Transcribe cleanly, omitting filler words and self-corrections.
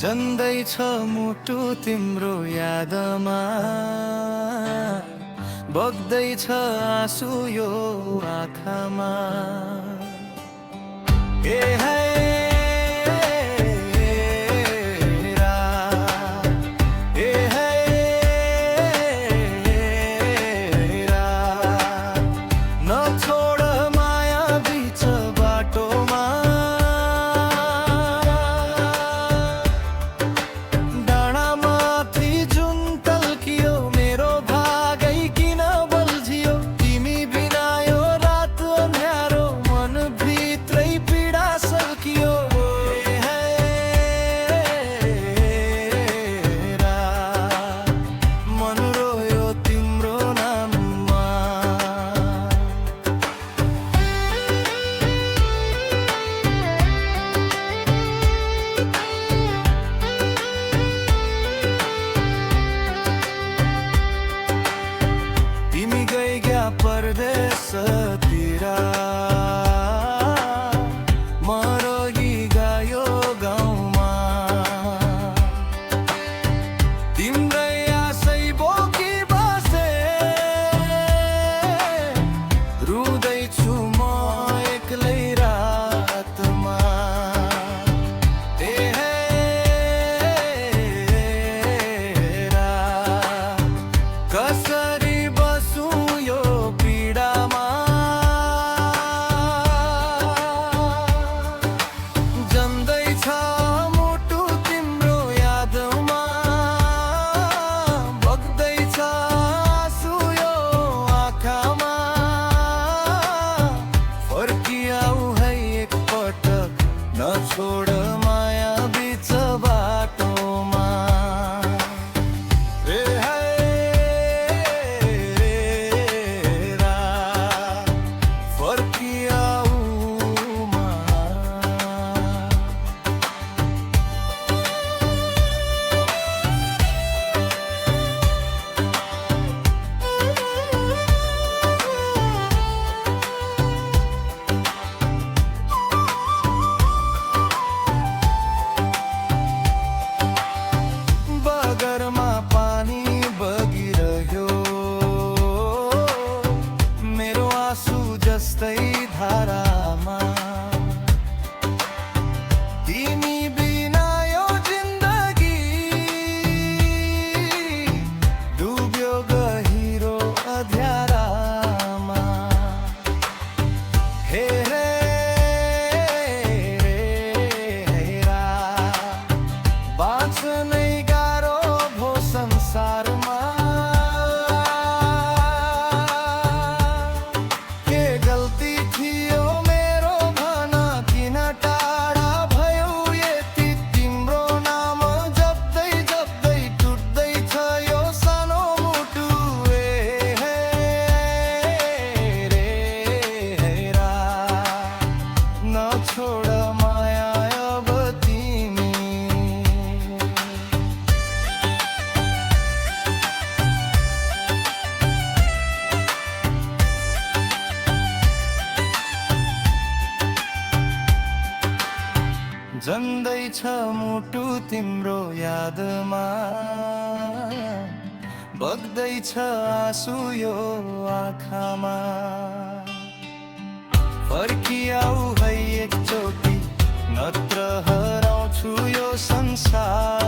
जन्दैछ मुटु तिम्रो यादमा, बग्दैछ आँसु यो आँखामा। ए है परदेशतिर म रही गयो गाउँमा, तिम्रै आशै बोकी बसे रुँदैछु म एक्लै रातमा। ए हेरा कसरी बसु यो पीडामा, जन्दैछ मुटु तिम्रो यादमा, बग्दैछ आँसु यो आँखामा। फर्किआऊ है एकपटक, नछोड माया बीच बाटोमा। बगरमा पानी बगिरह्यो, मेरो आँसु जस्तै धारामा। तिमी बिना यो जिन्दगी डुब्यो गहिरो अँध्यारामा। हेरे बाँच्नै संसारमा, के गल्ती थियो मेरो भन, किन टाढा भयो यति। तिम्रो नाम जप्दै जप्दै टुट्दैछ यो सानो मुटु। ए हेरा नछोड माया अब तिमी। जन्दैछ मुटु तिम्रो यादमा, बग्दैछ आँसु यो आँखामा। फर्किआऊ है एकचोटि, नत्र हराउँछु यो संसार।